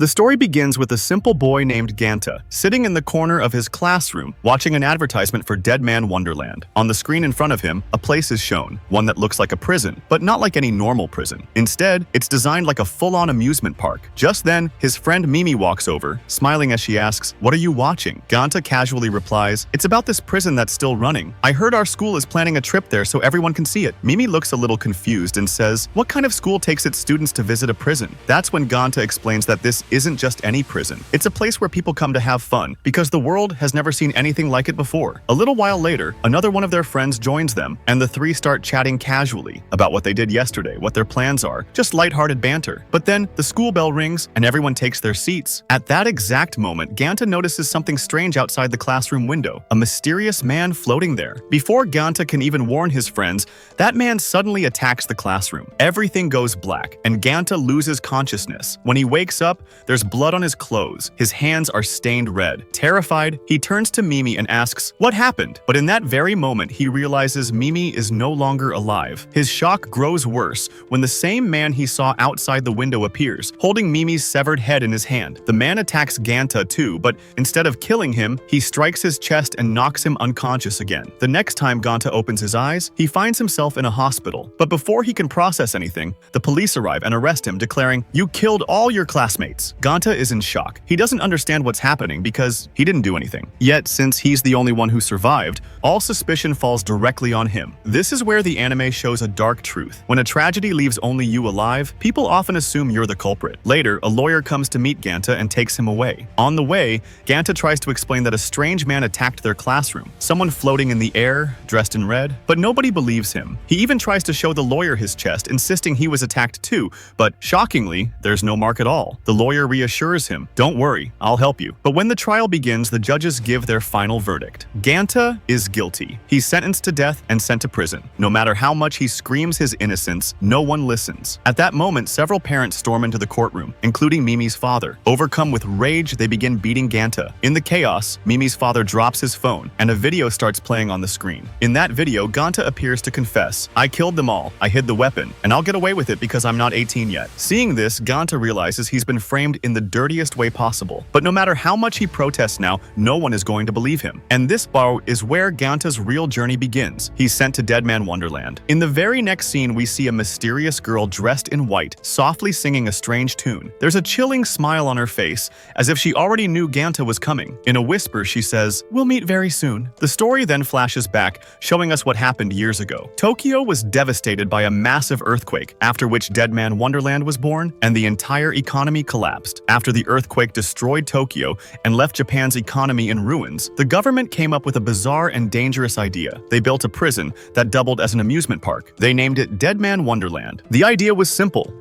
The story begins with a simple boy named Ganta, sitting in the corner of his classroom, watching an advertisement for Deadman Wonderland. On the screen in front of him, a place is shown, one that looks like a prison, but not like any normal prison. Instead, it's designed like a full-on amusement park. Just then, his friend Mimi walks over, smiling as she asks, "What are you watching?" Ganta casually replies, "It's about this prison that's still running. I heard our school is planning a trip there so everyone can see it." Mimi looks a little confused and says, "What kind of school takes its students to visit a prison?" That's when Ganta explains that this isn't just any prison. It's a place where people come to have fun, because the world has never seen anything like it before. A little while later, another one of their friends joins them, and the three start chatting casually about what they did yesterday, what their plans are, just lighthearted banter. But then, the school bell rings, and everyone takes their seats. At that exact moment, Ganta notices something strange outside the classroom window, a mysterious man floating there. Before Ganta can even warn his friends, that man suddenly attacks the classroom. Everything goes black, and Ganta loses consciousness. When he wakes up, there's blood on his clothes. His hands are stained red. Terrified, he turns to Mimi and asks, "What happened?" But in that very moment, he realizes Mimi is no longer alive. His shock grows worse when the same man he saw outside the window appears, holding Mimi's severed head in his hand. The man attacks Ganta too, but instead of killing him, he strikes his chest and knocks him unconscious again. The next time Ganta opens his eyes, he finds himself in a hospital. But before he can process anything, the police arrive and arrest him, declaring, "You killed all your classmates." Ganta is in shock. He doesn't understand what's happening because he didn't do anything. Yet, since he's the only one who survived, all suspicion falls directly on him. This is where the anime shows a dark truth. When a tragedy leaves only you alive, people often assume you're the culprit. Later, a lawyer comes to meet Ganta and takes him away. On the way, Ganta tries to explain that a strange man attacked their classroom, someone floating in the air, dressed in red, but nobody believes him. He even tries to show the lawyer his chest, insisting he was attacked too, but shockingly, there's no mark at all. The lawyer reassures him, "Don't worry, I'll help you." But when the trial begins, the judges give their final verdict. Ganta is guilty. He's sentenced to death and sent to prison. No matter how much he screams his innocence, no one listens. At that moment, several parents storm into the courtroom, including Mimi's father. Overcome with rage, they begin beating Ganta. In the chaos, Mimi's father drops his phone, and a video starts playing on the screen. In that video, Ganta appears to confess, "I killed them all, I hid the weapon, and I'll get away with it because I'm not 18 yet." Seeing this, Ganta realizes he's been framed in the dirtiest way possible. But no matter how much he protests now, no one is going to believe him. And this bar is where Ganta's real journey begins. He's sent to Deadman Wonderland. In the very next scene, we see a mysterious girl dressed in white, softly singing a strange tune. There's a chilling smile on her face, as if she already knew Ganta was coming. In a whisper, she says, "We'll meet very soon." The story then flashes back, showing us what happened years ago. Tokyo was devastated by a massive earthquake, after which Deadman Wonderland was born, and the entire economy collapsed. After the earthquake destroyed Tokyo and left Japan's economy in ruins, the government came up with a bizarre and dangerous idea. They built a prison that doubled as an amusement park. They named it Deadman Wonderland. The idea was simple: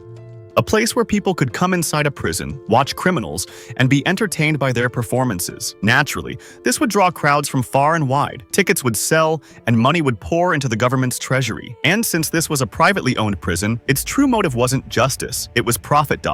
a place where people could come inside a prison, watch criminals, and be entertained by their performances. Naturally, this would draw crowds from far and wide. Tickets would sell, and money would pour into the government's treasury. And since this was a privately owned prison, its true motive wasn't justice, it was profit.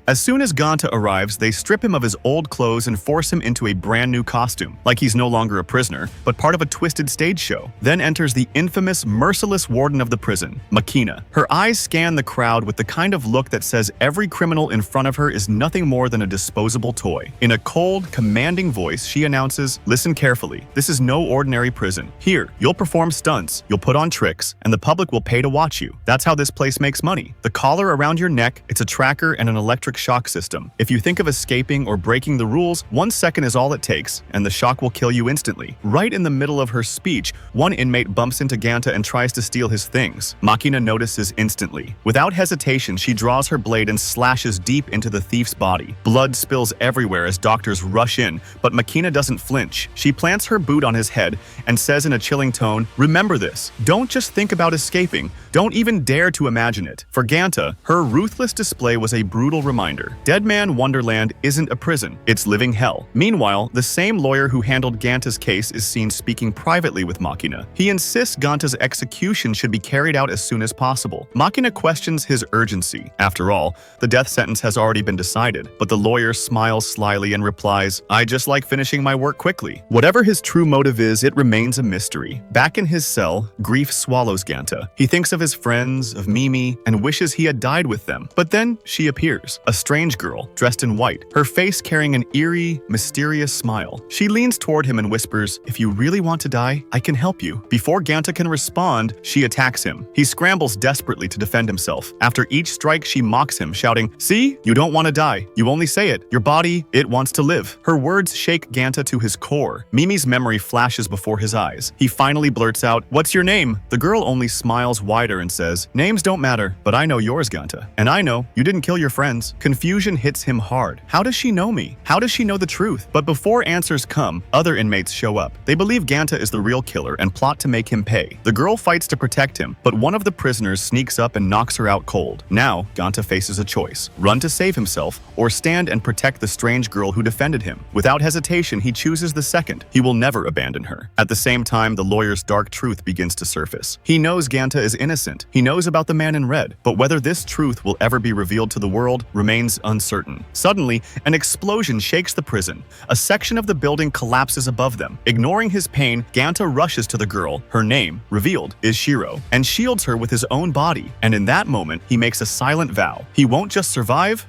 As soon as Ganta arrives, they strip him of his old clothes and force him into a brand new costume, like he's no longer a prisoner, but part of a twisted stage show. Then enters the infamous, merciless warden of the prison, Makina. Her eyes scan the crowd with the kind of look that says every criminal in front of her is nothing more than a disposable toy. In a cold, commanding voice, she announces, "Listen carefully. This is no ordinary prison. Here, you'll perform stunts, you'll put on tricks, and the public will pay to watch you. That's how this place makes money. The collar around your neck, it's a tracker and an electric shock system. If you think of escaping or breaking the rules, 1 second is all it takes, and the shock will kill you instantly." Right in the middle of her speech, one inmate bumps into Ganta and tries to steal his things. Makina notices instantly. Without hesitation, she draws her blade and slashes deep into the thief's body. Blood spills everywhere as doctors rush in, but Makina doesn't flinch. She plants her boot on his head and says in a chilling tone, "Remember this. Don't just think about escaping. Don't even dare to imagine it." For Ganta, her ruthless display was a brutal reminder. Deadman Wonderland isn't a prison, it's living hell. Meanwhile, the same lawyer who handled Ganta's case is seen speaking privately with Makina. He insists Ganta's execution should be carried out as soon as possible. Makina questions his urgency. After After all, the death sentence has already been decided, but the lawyer smiles slyly and replies, "I just like finishing my work quickly." Whatever his true motive is, it remains a mystery. Back in his cell, grief swallows Ganta. He thinks of his friends, of Mimi, and wishes he had died with them. But then she appears, a strange girl, dressed in white, her face carrying an eerie, mysterious smile. She leans toward him and whispers, "If you really want to die, I can help you." Before Ganta can respond, she attacks him. He scrambles desperately to defend himself. After each strike, she mocks him, shouting, "See? You don't want to die. You only say it. Your body, it wants to live." Her words shake Ganta to his core. Mimi's memory flashes before his eyes. He finally blurts out, "What's your name?" The girl only smiles wider and says, "Names don't matter, but I know yours, Ganta. And I know you didn't kill your friends." Confusion hits him hard. How does she know me? How does she know the truth? But before answers come, other inmates show up. They believe Ganta is the real killer and plot to make him pay. The girl fights to protect him, but one of the prisoners sneaks up and knocks her out cold. Now, Ganta faces a choice: run to save himself, or stand and protect the strange girl who defended him. Without hesitation, he chooses the second. He will never abandon her. At the same time, the lawyer's dark truth begins to surface. He knows Ganta is innocent. He knows about the man in red, but whether this truth will ever be revealed to the world remains uncertain. Suddenly, an explosion shakes the prison. A section of the building collapses above them. Ignoring his pain, Ganta rushes to the girl. Her name, revealed, is Shiro, and shields her with his own body. And in that moment, he makes a silent vow. He won't just survive,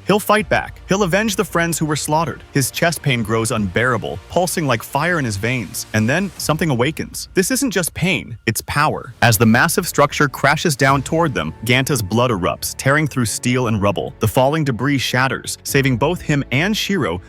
he'll fight back. He'll avenge the friends who were slaughtered. His chest pain grows unbearable, pulsing like fire in his veins. And then something awakens. This isn't just pain, it's power. As the massive structure crashes down toward them, Ganta's blood erupts, tearing through steel and rubble. The falling debris shatters, saving both him and Shiro.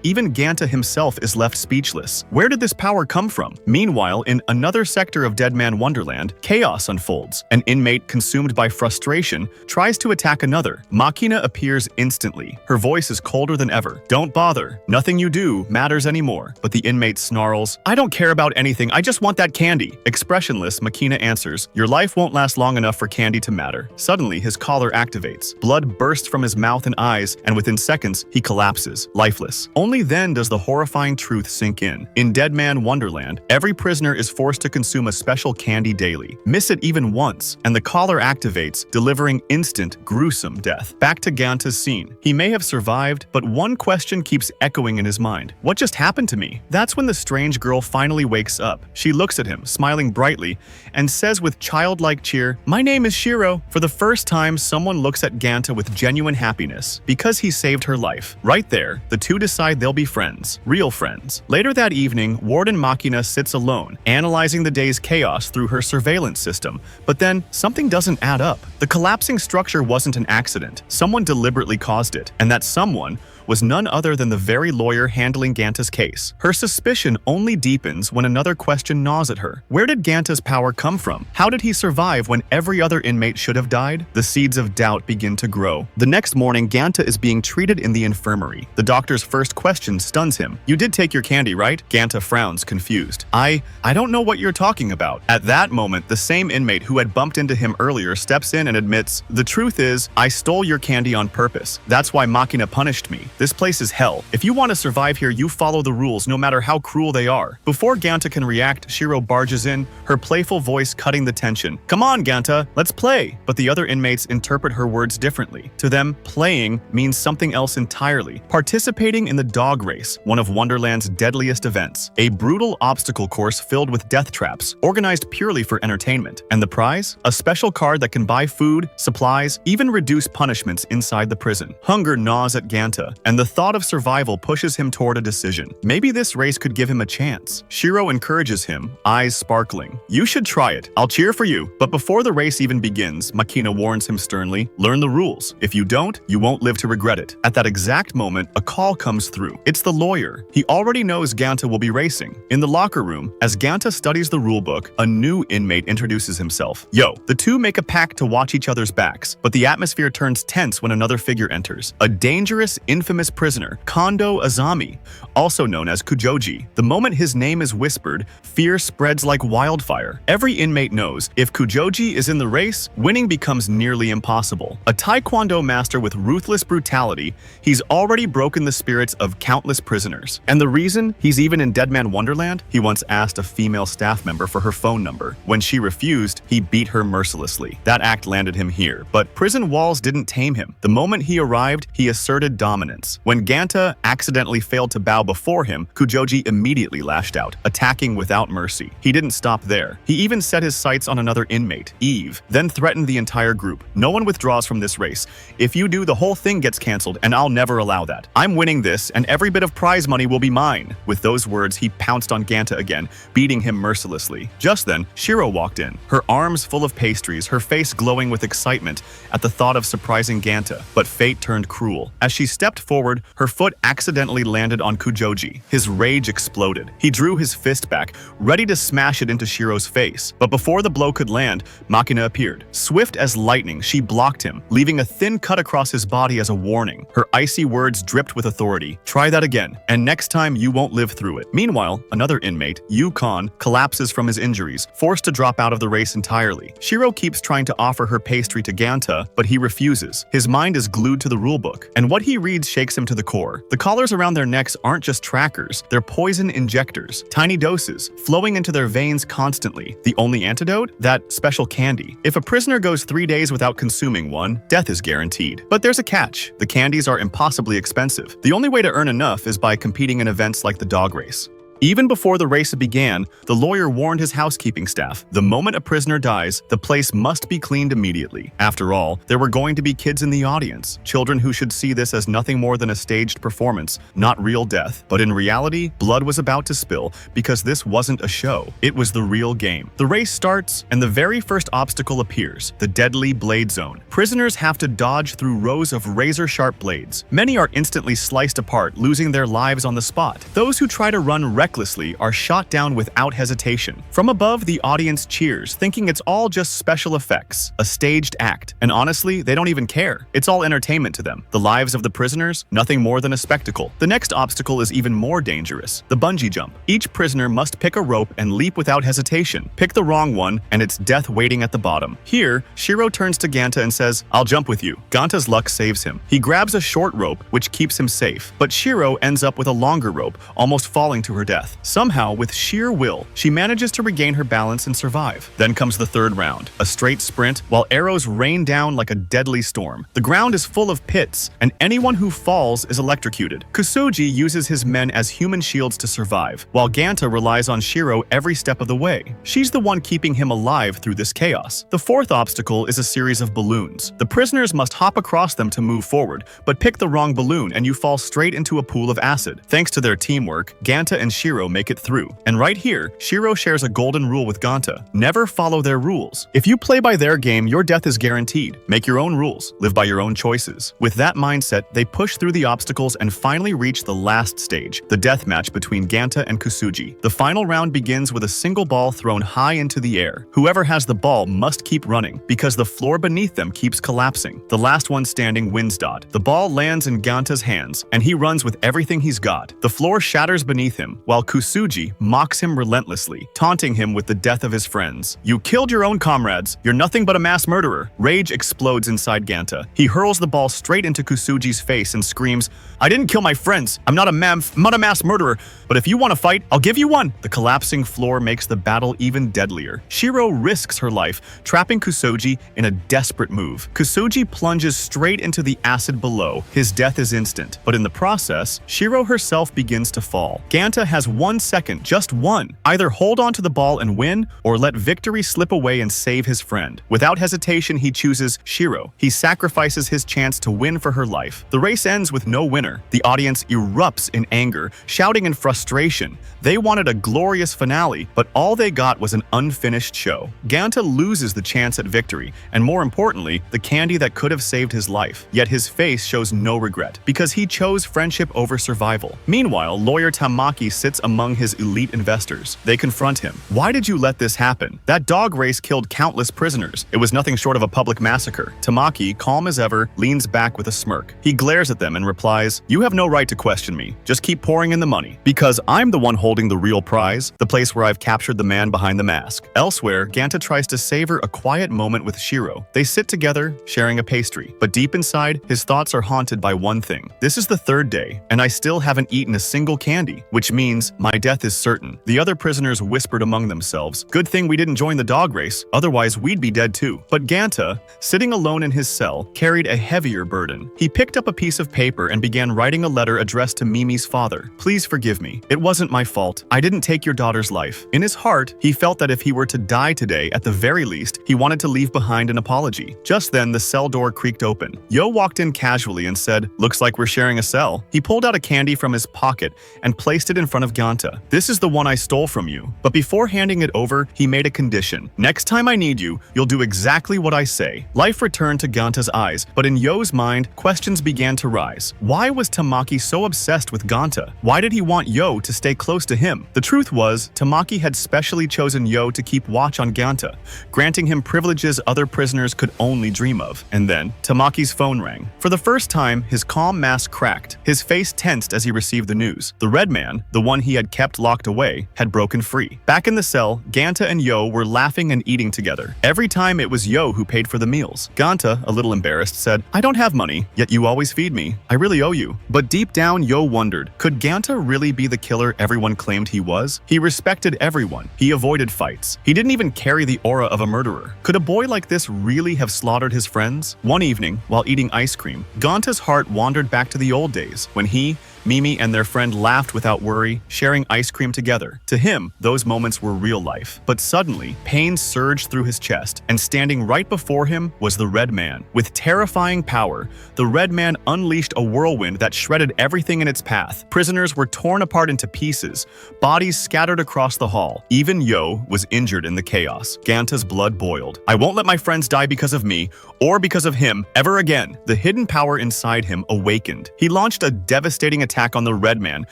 Even Ganta himself is left speechless. Where did this power come from? Meanwhile, in another sector of Deadman Wonderland, chaos unfolds. An inmate consumed by frustration tries to attack another. Machina appears instantly. Her voice is colder than ever. "Don't bother. Nothing you do matters anymore." But the inmate snarls, "I don't care about anything. I just want that candy." Expressionless, Machina answers, "Your life won't last long enough for candy to matter." Suddenly, his collar activates. Blood bursts from his mouth and eyes, and within seconds, he collapses, lifeless. Only then does the horrifying truth sink in. In Deadman Wonderland, every prisoner is forced to consume a special candy daily. Miss it even once, and the collar activates, delivering instant, gruesome death. Back to Ganta's scene. He may have survived, but one question keeps echoing in his mind. What just happened to me? That's when the strange girl finally wakes up. She looks at him, smiling brightly, and says with childlike cheer, "My name is Shiro." For the first time, someone looks at Ganta with genuine happiness, because he saved her life. Right there, the two decide they'll be friends. Real friends. Later that evening, Warden Machina sits alone, analyzing the day's chaos through her surveillance system. But then, something doesn't add up. The collapsing structure wasn't an accident. Someone deliberately caused it, and that someone was none other than the very lawyer handling Ganta's case. Her suspicion only deepens when another question gnaws at her. Where did Ganta's power come from? How did he survive when every other inmate should have died? The seeds of doubt begin to grow. The next morning, Ganta is being treated in the infirmary. The doctor's first question stuns him. "You did take your candy, right?" Ganta frowns, confused. I don't know what you're talking about." At that moment, the same inmate who had bumped into him earlier steps in and admits, "The truth is, I stole your candy on purpose. That's why Machina punished me. This place is hell. If you want to survive here, you follow the rules no matter how cruel they are." Before Ganta can react, Shiro barges in, her playful voice cutting the tension. "Come on, Ganta, let's play." But the other inmates interpret her words differently. To them, playing means something else entirely. Participating in the dog race, one of Wonderland's deadliest events. A brutal obstacle course filled with death traps, organized purely for entertainment. And the prize? A special card that can buy food, supplies, even reduce punishments inside the prison. Hunger gnaws at Ganta, and the thought of survival pushes him toward a decision. Maybe this race could give him a chance. Shiro encourages him, eyes sparkling. "You should try it. I'll cheer for you." But before the race even begins, Machina warns him sternly, "Learn the rules. If you don't, you won't live to regret it." At that exact moment, a call comes through. It's the lawyer. He already knows Ganta will be racing. In the locker room, as Ganta studies the rulebook, a new inmate introduces himself. Yo, the two make a pact to watch each other's backs, but the atmosphere turns tense when another figure enters. A dangerous, infamous infamous prisoner, Kondo Azami, also known as Kujoji. The moment his name is whispered, fear spreads like wildfire. Every inmate knows if Kujoji is in the race, winning becomes nearly impossible. A taekwondo master with ruthless brutality, he's already broken the spirits of countless prisoners. And the reason he's even in Deadman Wonderland? He once asked a female staff member for her phone number. When she refused, he beat her mercilessly. That act landed him here, but prison walls didn't tame him. The moment he arrived, he asserted dominance. When Ganta accidentally failed to bow before him, Kujoji immediately lashed out, attacking without mercy. He didn't stop there. He even set his sights on another inmate, Eve, then threatened the entire group. No one withdraws from this race. If you do, the whole thing gets cancelled, and I'll never allow that. I'm winning this, and every bit of prize money will be mine. With those words, he pounced on Ganta again, beating him mercilessly. Just then, Shiro walked in, her arms full of pastries, her face glowing with excitement at the thought of surprising Ganta. But fate turned cruel. As she stepped forward, her foot accidentally landed on Kujoji. His rage exploded. He drew his fist back, ready to smash it into Shiro's face. But before the blow could land, Makina appeared. Swift as lightning, she blocked him, leaving a thin cut across his body as a warning. Her icy words dripped with authority. Try that again, and next time you won't live through it. Meanwhile, another inmate, Yukon, collapses from his injuries, forced to drop out of the race entirely. Shiro keeps trying to offer her pastry to Ganta, but he refuses. His mind is glued to the rulebook, and what he reads shakes him to the core. The collars around their necks aren't just trackers, they're poison injectors, tiny doses, flowing into their veins constantly. The only antidote? That special candy. If a prisoner goes 3 days without consuming one, death is guaranteed. But there's a catch. The candies are impossibly expensive. The only way to earn enough is by competing in events like the dog race. Even before the race began, the lawyer warned his housekeeping staff, the moment a prisoner dies, the place must be cleaned immediately. After all, there were going to be kids in the audience, children who should see this as nothing more than a staged performance, not real death. But in reality, blood was about to spill because this wasn't a show, it was the real game. The race starts, and the very first obstacle appears, the deadly blade zone. Prisoners have to dodge through rows of razor-sharp blades. Many are instantly sliced apart, losing their lives on the spot. Those who try to run recklessly are shot down without hesitation. From above, the audience cheers, thinking it's all just special effects, a staged act. And honestly, they don't even care. It's all entertainment to them. The lives of the prisoners, nothing more than a spectacle. The next obstacle is even more dangerous, the bungee jump. Each prisoner must pick a rope and leap without hesitation. Pick the wrong one, and it's death waiting at the bottom. Here, Shiro turns to Ganta and says, "I'll jump with you." Ganta's luck saves him. He grabs a short rope, which keeps him safe. But Shiro ends up with a longer rope, almost falling to her death. Somehow, with sheer will, she manages to regain her balance and survive. Then comes the third round, a straight sprint, while arrows rain down like a deadly storm. The ground is full of pits, and anyone who falls is electrocuted. Kusuji uses his men as human shields to survive, while Ganta relies on Shiro every step of the way. She's the one keeping him alive through this chaos. The fourth obstacle is a series of balloons. The prisoners must hop across them to move forward, but pick the wrong balloon and you fall straight into a pool of acid. Thanks to their teamwork, Ganta and Shiro make it through. And right here, Shiro shares a golden rule with Ganta. Never follow their rules. If you play by their game, your death is guaranteed. Make your own rules. Live by your own choices. With that mindset, they push through the obstacles and finally reach the last stage, the death match between Ganta and Kusuji. The final round begins with a single ball thrown high into the air. Whoever has the ball must keep running, because the floor beneath them keeps collapsing. The last one standing wins. The ball lands in Ganta's hands, and he runs with everything he's got. The floor shatters beneath him, while Kusuji mocks him relentlessly, taunting him with the death of his friends. "You killed your own comrades. You're nothing but a mass murderer." Rage explodes inside Ganta. He hurls the ball straight into Kusuji's face and screams, "I didn't kill my friends. I'm not a mass murderer. But if you want to fight, I'll give you one." The collapsing floor makes the battle even deadlier. Shiro risks her life, trapping Kusuji in a desperate move. Kusuji plunges straight into the acid below. His death is instant. But in the process, Shiro herself begins to fall. Ganta has 1 second, just one. Either hold on to the ball and win, or let victory slip away and save his friend. Without hesitation, he chooses Shiro. He sacrifices his chance to win for her life. The race ends with no winner. The audience erupts in anger, shouting in frustration. They wanted a glorious finale, but all they got was an unfinished show. Ganta loses the chance at victory, and more importantly, the candy that could have saved his life. Yet his face shows no regret, because he chose friendship over survival. Meanwhile, lawyer Tamaki sits sits among his elite investors. They confront him. Why did you let this happen? That dog race killed countless prisoners. It was nothing short of a public massacre. Tamaki, calm as ever, leans back with a smirk. He glares at them and replies, "You have no right to question me. Just keep pouring in the money. Because I'm the one holding the real prize, the place where I've captured the man behind the mask." Elsewhere, Ganta tries to savor a quiet moment with Shiro. They sit together, sharing a pastry. But deep inside, his thoughts are haunted by one thing. This is the third day, and I still haven't eaten a single candy, which means my death is certain. The other prisoners whispered among themselves, "Good thing we didn't join the dog race, otherwise we'd be dead too." But Ganta, sitting alone in his cell, carried a heavier burden. He picked up a piece of paper and began writing a letter addressed to Mimi's father. "Please forgive me. It wasn't my fault. I didn't take your daughter's life." In his heart, he felt that if he were to die today, at the very least, he wanted to leave behind an apology. Just then, the cell door creaked open. Yo walked in casually and said, "Looks like we're sharing a cell." He pulled out a candy from his pocket and placed it in front of Ganta. "This is the one I stole from you." But before handing it over, he made a condition. "Next time I need you, you'll do exactly what I say." Life returned to Ganta's eyes, but in Yo's mind, questions began to rise. Why was Tamaki so obsessed with Ganta? Why did he want Yo to stay close to him? The truth was, Tamaki had specially chosen Yo to keep watch on Ganta, granting him privileges other prisoners could only dream of. And then, Tamaki's phone rang. For the first time, his calm mask cracked. His face tensed as he received the news. The red man, the one he had kept locked away, had broken free. Back in the cell, Ganta and Yo were laughing and eating together. Every time it was Yo who paid for the meals. Ganta, a little embarrassed, said, "I don't have money, yet you always feed me. I really owe you." But deep down, Yo wondered, could Ganta really be the killer everyone claimed he was? He respected everyone. He avoided fights. He didn't even carry the aura of a murderer. Could a boy like this really have slaughtered his friends? One evening, while eating ice cream, Ganta's heart wandered back to the old days, when he, Mimi, and their friend laughed without worry, sharing ice cream together. To him, those moments were real life. But suddenly, pain surged through his chest, and standing right before him was the Red Man. With terrifying power, the Red Man unleashed a whirlwind that shredded everything in its path. Prisoners were torn apart into pieces, bodies scattered across the hall. Even Yo was injured in the chaos. Ganta's blood boiled. "I won't let my friends die because of me, or because of him, ever again." The hidden power inside him awakened. He launched a devastating attack on the Red Man,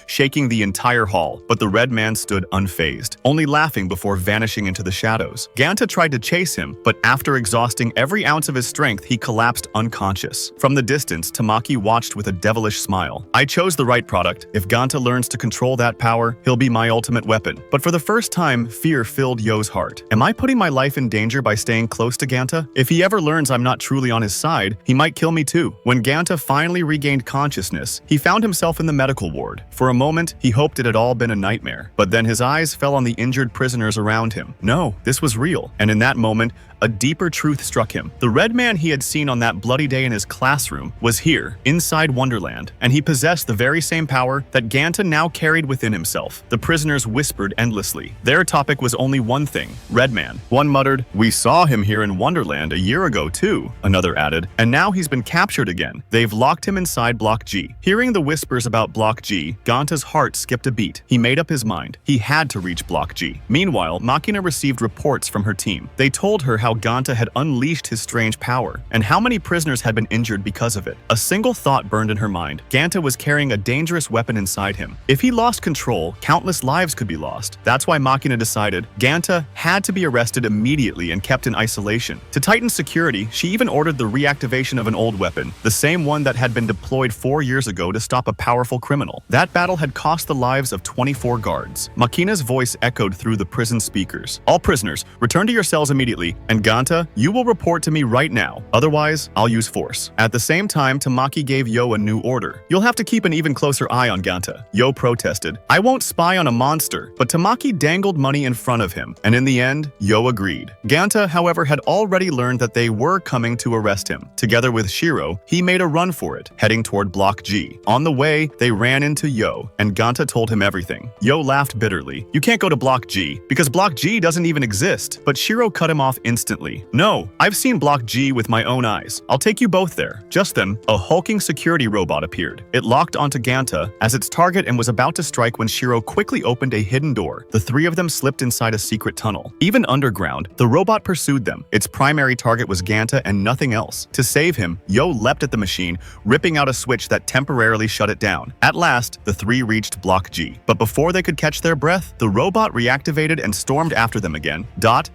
shaking the entire hall, but the Red Man stood unfazed, only laughing before vanishing into the shadows. Ganta tried to chase him, but after exhausting every ounce of his strength, he collapsed unconscious. From the distance, Tamaki watched with a devilish smile. "I chose the right product. If Ganta learns to control that power, he'll be my ultimate weapon." But for the first time, fear filled Yo's heart. Am I putting my life in danger by staying close to Ganta? If he ever learns I'm not truly on his side, he might kill me too. When Ganta finally regained consciousness, he found himself in the medical ward. For a moment, he hoped it had all been a nightmare, but then his eyes fell on the injured prisoners around him. No, this was real, and in that moment, a deeper truth struck him. The Red Man he had seen on that bloody day in his classroom was here, inside Wonderland, and he possessed the very same power that Ganta now carried within himself. The prisoners whispered endlessly. Their topic was only one thing: Red Man. One muttered, "We saw him here in Wonderland a year ago too," another added, "and now he's been captured again. They've locked him inside Block G." Hearing the whispers about Block G, Ganta's heart skipped a beat. He made up his mind. He had to reach Block G. Meanwhile, Makina received reports from her team. They told her how Ganta had unleashed his strange power, and how many prisoners had been injured because of it. A single thought burned in her mind. Ganta was carrying a dangerous weapon inside him. If he lost control, countless lives could be lost. That's why Makina decided Ganta had to be arrested immediately and kept in isolation. To tighten security, she even ordered the reactivation of an old weapon, the same one that had been deployed 4 years ago to stop a powerful criminal. That battle had cost the lives of 24 guards. Makina's voice echoed through the prison speakers. "All prisoners, return to your cells immediately, and Ganta, you will report to me right now. Otherwise, I'll use force." At the same time, Tamaki gave Yo a new order. "You'll have to keep an even closer eye on Ganta." Yo protested. "I won't spy on a monster." But Tamaki dangled money in front of him, and in the end, Yo agreed. Ganta, however, had already learned that they were coming to arrest him. Together with Shiro, he made a run for it, heading toward Block G. On the way, they ran into Yo, and Ganta told him everything. Yo laughed bitterly. "You can't go to Block G, because Block G doesn't even exist." But Shiro cut him off instantly. "No, I've seen Block G with my own eyes. I'll take you both there." Just then, a hulking security robot appeared. It locked onto Ganta as its target and was about to strike when Shiro quickly opened a hidden door. The three of them slipped inside a secret tunnel. Even underground, the robot pursued them. Its primary target was Ganta and nothing else. To save him, Yo leapt at the machine, ripping out a switch that temporarily shut it down. At last, the three reached Block G. But before they could catch their breath, the robot reactivated and stormed after them again.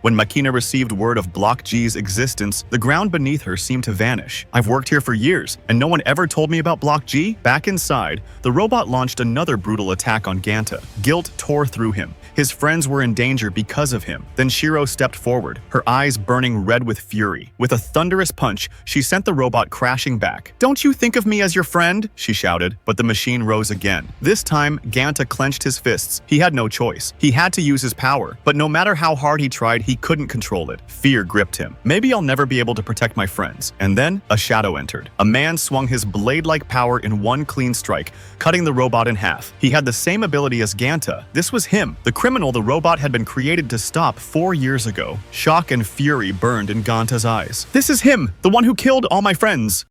When Makina received word of Block G's existence, the ground beneath her seemed to vanish. I've worked here for years, and no one ever told me about Block G? Back inside, the robot launched another brutal attack on Ganta. Guilt tore through him. His friends were in danger because of him. Then Shiro stepped forward, her eyes burning red with fury. With a thunderous punch, she sent the robot crashing back. "Don't you think of me as your friend?" she shouted, but the machine rose again. This time, Ganta clenched his fists. He had no choice. He had to use his power, but no matter how hard he tried, he couldn't control it. Fear gripped him. Maybe I'll never be able to protect my friends. And then, a shadow entered. A man swung his blade-like power in one clean strike, cutting the robot in half. He had the same ability as Ganta. This was him, the criminal the robot had been created to stop 4 years ago. Shock and fury burned in Ganta's eyes. "This is him, the one who killed all my friends."